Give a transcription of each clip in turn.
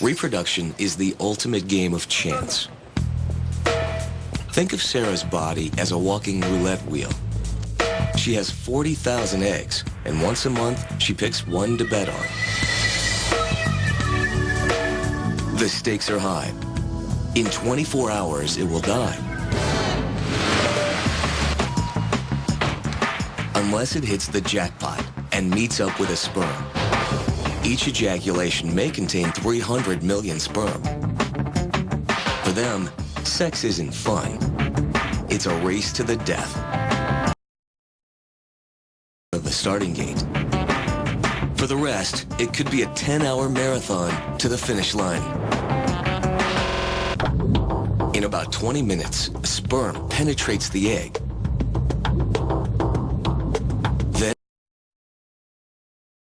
Reproduction is the ultimate game of chance. Think of Sarah's body as a walking roulette wheel. She has 40,000 eggs, and once a month, she picks one to bet on. The stakes are high. In 24 hours, it will die. Unless it hits the jackpot and meets up with a sperm. Each ejaculation may contain 300 million sperm. For them, sex isn't fun. It's a race to the death of the starting gate. For the rest, it could be a 10-hour marathon to the finish line. In about 20 minutes, a sperm penetrates the egg. Then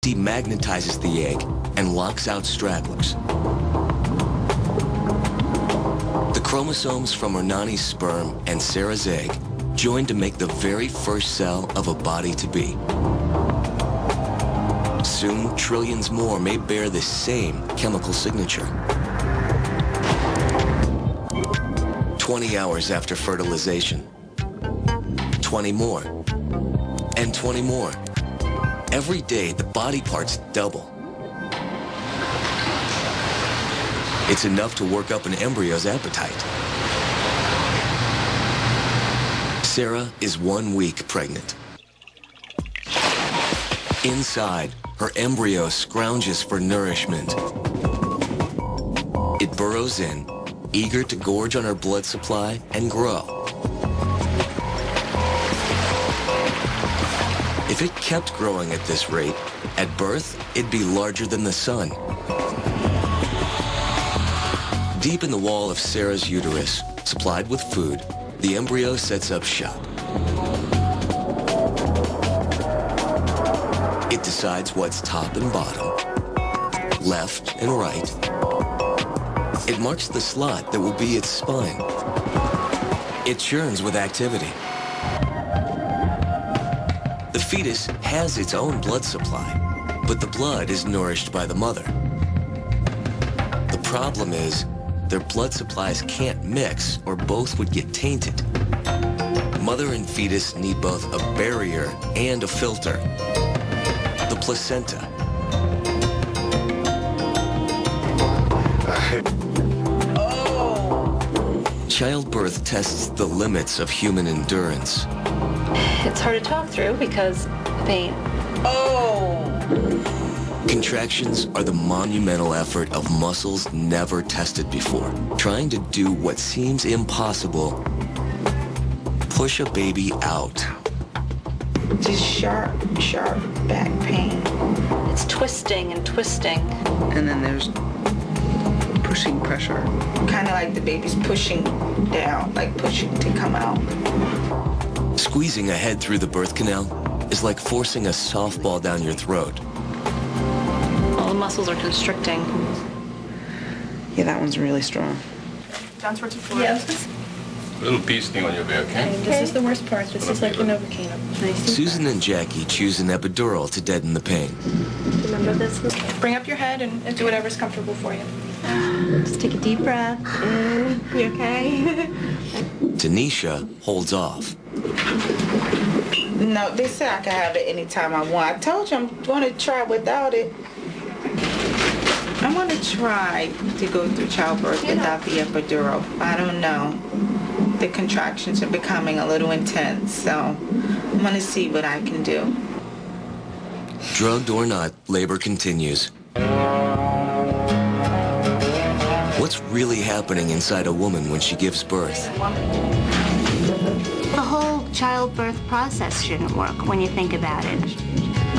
demagnetizes the egg and locks out stragglers. The chromosomes from Hernani's sperm and Sarah's egg join to make the very first cell of a body-to-be. Soon, trillions more may bear the same chemical signature. 20 hours after fertilization, 20 more, and 20 more. Every day, the body parts double. It's enough to work up an embryo's appetite. Sarah is 1 week pregnant. Inside, her embryo scrounges for nourishment. It burrows in, eager to gorge on her blood supply and grow. If it kept growing at this rate, at birth, it'd be larger than the sun. Deep in the wall of Sarah's uterus, supplied with food, the embryo sets up shop. It decides what's top and bottom, left and right. It marks the slot that will be its spine. It churns with activity. The fetus has its own blood supply, but the blood is nourished by the mother. The problem is, their blood supplies can't mix or both would get tainted. Mother and fetus need both a barrier and a filter, the placenta. Childbirth tests the limits of human endurance. It's hard to talk through because pain. Contractions are the monumental effort of muscles never tested before. Trying to do what seems impossible. Push a baby out. Just sharp back pain. It's twisting and twisting. And then there's pushing pressure. Kind of like the baby's pushing down, like pushing to come out. Squeezing a head through the birth canal is like forcing a softball down your throat. All the muscles are constricting. Yeah, that one's really strong. Down towards the floor. Yeah. Little bee sting on your back, okay? This is the worst part. This is like a Novocaine. Nice. Susan and Jackie choose an epidural to deaden the pain. Remember this? Bring up your head and do whatever's comfortable for you. Just take a deep breath in. You okay? Tanisha holds off. No, they said I could have it anytime I want. I told you I'm going to try without it. I want to try to go through childbirth without the epidural. I don't know. The contractions are becoming a little intense, so I'm going to see what I can do. Drugged or not, labor continues. What's really happening inside a woman when she gives birth? The whole childbirth process shouldn't work when you think about it.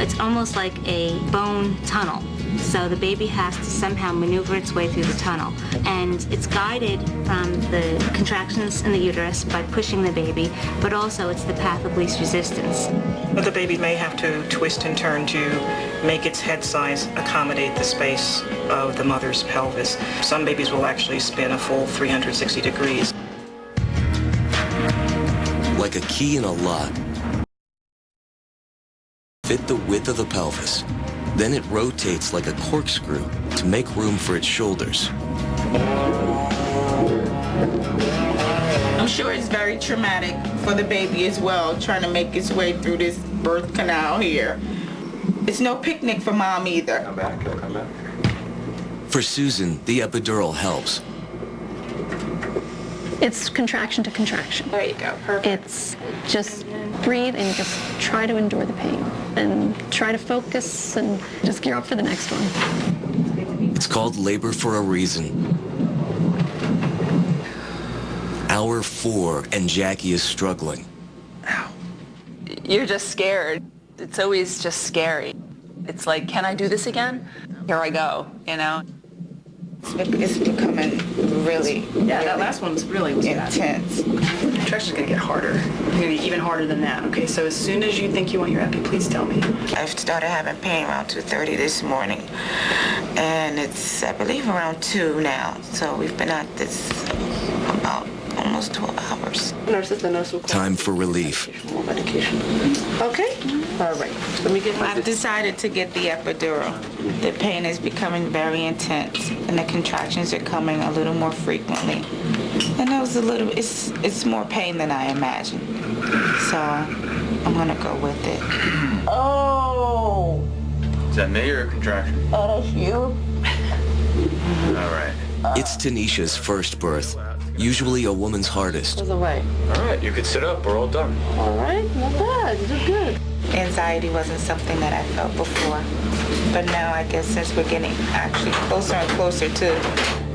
It's almost like a bone tunnel. So the baby has to somehow maneuver its way through the tunnel. And it's guided from the contractions in the uterus by pushing the baby, but also it's the path of least resistance. But the baby may have to twist and turn to make its head size accommodate the space of the mother's pelvis. Some babies will actually spin a full 360 degrees. Like a key in a lock, fit the width of the pelvis. Then it rotates like a corkscrew to make room for its shoulders. I'm sure it's very traumatic for the baby as well, trying to make its way through this birth canal here. It's no picnic for mom either. Come back. For Susan, the epidural helps. It's contraction to contraction. There you go. Perfect. It's just breathe and just try to endure the pain and try to focus and just gear up for the next one. It's called labor for a reason. Hour 4 and Jackie is struggling. You're just scared. It's always just scary. It's like, can I do this again? Here I go, you know? It's becoming really, Yeah, that last one was bad. intense. Contraction's gonna get harder. It's gonna be even harder than that. Okay, so as soon as you think you want your epi, please tell me. I've started having pain around 2:30 this morning, and it's, I believe, around 2 now. So we've been at this about almost 12 hours. The nurse will call. Time for relief. More medication. Okay? All right. Let me get I've decided to get the epidural. The pain is becoming very intense, and the contractions are coming a little more frequently. And it was it's more pain than I imagined. So I'm gonna go with it. Oh! Is that me or a contraction? Oh, that's you? All right. It's Tanisha's first birth, usually a woman's hardest. away. All right, you can sit up. We're all done. All right, not bad. You did good. Anxiety wasn't something that I felt before. But now I guess since we're getting actually closer and closer to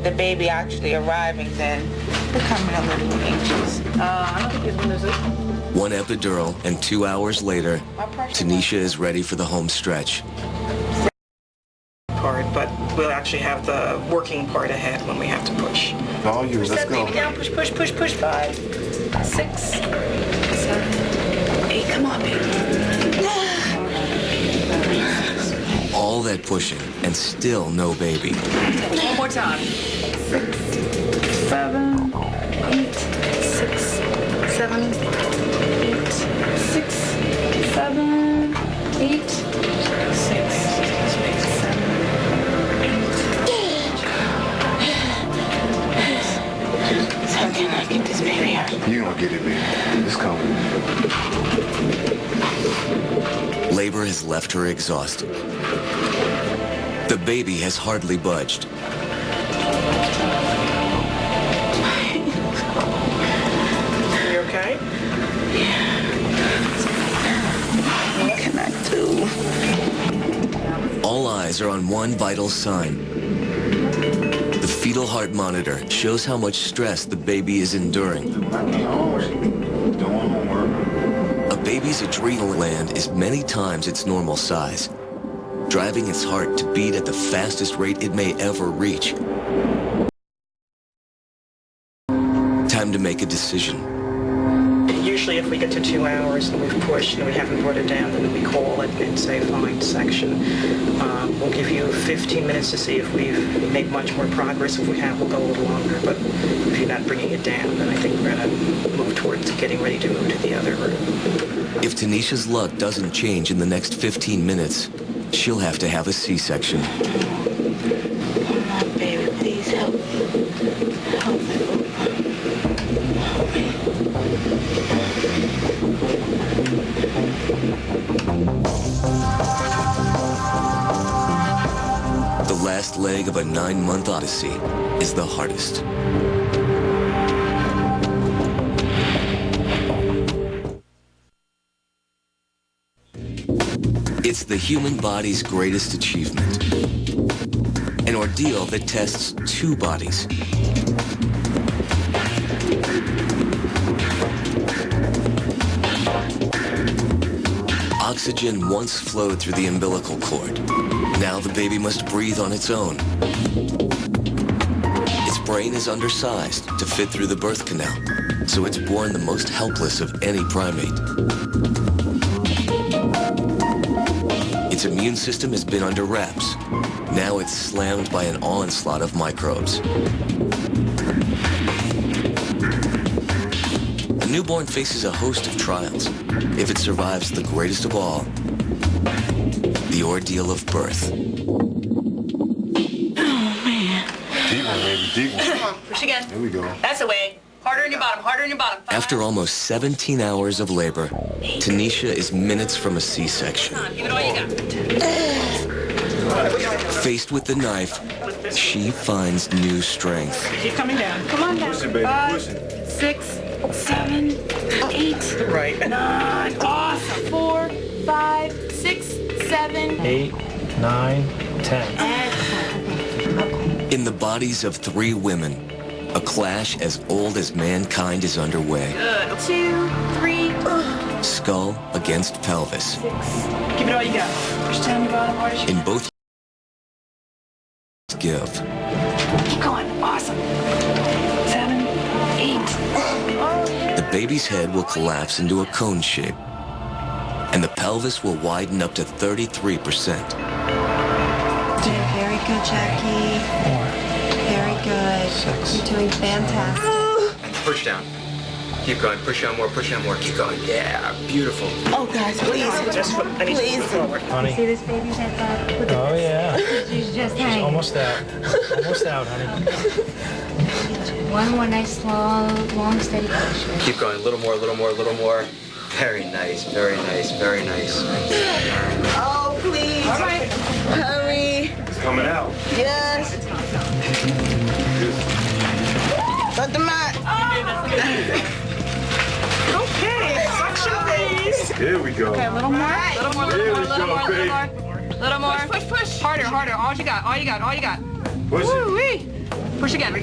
the baby actually arriving, then becoming a little anxious. I don't think you're losing. One epidural, and 2 hours later, Tanisha is ready for the home stretch. Part, but we'll actually have the working part ahead when we have to push. All yours. Let's go. Baby down. Push. 5, 6, 7, 8. Come on, baby. All that pushing, and still no baby. One more time. 6, 7, 8, 6, 7, 8, 6, 7, 8, 6, 7, 8. How can I get this baby out? You're gonna get it, baby. It's coming. Labor has left her exhausted. The baby has hardly budged. You okay? What can I do? All eyes are on one vital sign. The fetal heart monitor shows how much stress the baby is enduring. A baby's adrenal gland is many times its normal size, driving its heart to beat at the fastest rate it may ever reach. Time to make a decision. Usually if we get to 2 hours and we've pushed and we haven't brought it down, then we call it and say, fine, section. We'll give you 15 minutes to see if we've made much more progress. If we have, we'll go a little longer. But if you're not bringing it down, then I think we're going to move towards getting ready to move to the other room. If Tanisha's luck doesn't change in the next 15 minutes, she'll have to have a C-section. Come on, baby, please help me. Help me. The last leg of a 9-month odyssey is the hardest. It's the human body's greatest achievement. An ordeal that tests 2 bodies. Oxygen once flowed through the umbilical cord. Now the baby must breathe on its own. Its brain is undersized to fit through the birth canal, so it's born the most helpless of any primate. Its immune system has been under wraps. Now it's slammed by an onslaught of microbes. A newborn faces a host of trials. If it survives the greatest of all, the ordeal of birth. Deep one, baby, deep one. Come on, push again. There we go. That's the way. Harder in your bottom, harder in your bottom. After almost 17 hours of labor, Tanisha is minutes from a C-section. Come on, give it all you got. Faced with the knife, she finds new strength. Keep coming down. Come on down. Push it, baby, push it. 6, 7, 8, Right. 9. Awesome. 4, 5, 6, 7. 8, 9, 10. In the bodies of 3 women, a clash as old as mankind is underway. Good. 2, 3. Skull against pelvis. Give it all you got. Push down your bottom, hard as you In both give. Keep going. Awesome. 7, 8. The baby's head will collapse into a cone shape, and the pelvis will widen up to 33%. Doing very good, Jackie. 4, Very good. 6. You're doing fantastic. Push down. Keep going. Push down more. Push down more. Keep going. Yeah, beautiful. Oh, guys, please. Just put, I need to move forward. Honey. See this baby's head back? Look at Oh, this. yeah. She's just She's hanging. almost out. Almost out, honey. One more nice, long, steady push. Keep going. A little more, a little more, a little more. Very nice, very nice, very nice. Oh, please. All right. Hurry. It's coming out. Yes. Let them out. Okay. Suction, please. Here we go. Okay, a little more. Little more, Here little we more, little go, more, little baby. more. Little more. Push, push. Harder, harder. All you got, all you got, all you got. Push it. Woo-wee. Push again.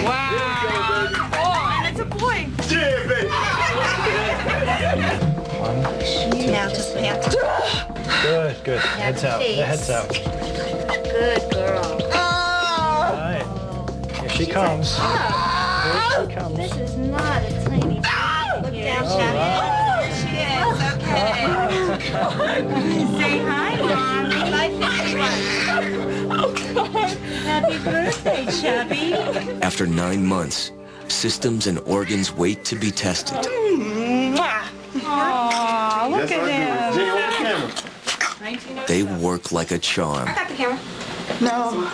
Wow. Oh, and it's a boy. Yeah, baby. Now just pant. Good, good. Head's out. The head's out. Good girl. All right. Here she comes. Here she comes. This is not a tiny baby. Look down, All right. Say hi, Mommy. Happy birthday, Chubby. After 9 months, systems and organs wait to be tested. Aw, look at him. Jay, hold the camera. They work like a charm. Got the camera. No.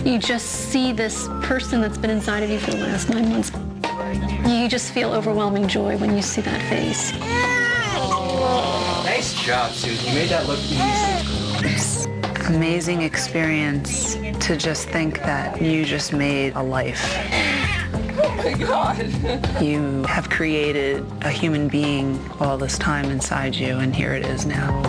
You just see this person that's been inside of you for the last 9 months. You just feel overwhelming joy when you see that face. Nice job, Susan. You made that look easy. Amazing experience to just think that you just made a life. Oh my God. You have created a human being all this time inside you, and here it is now.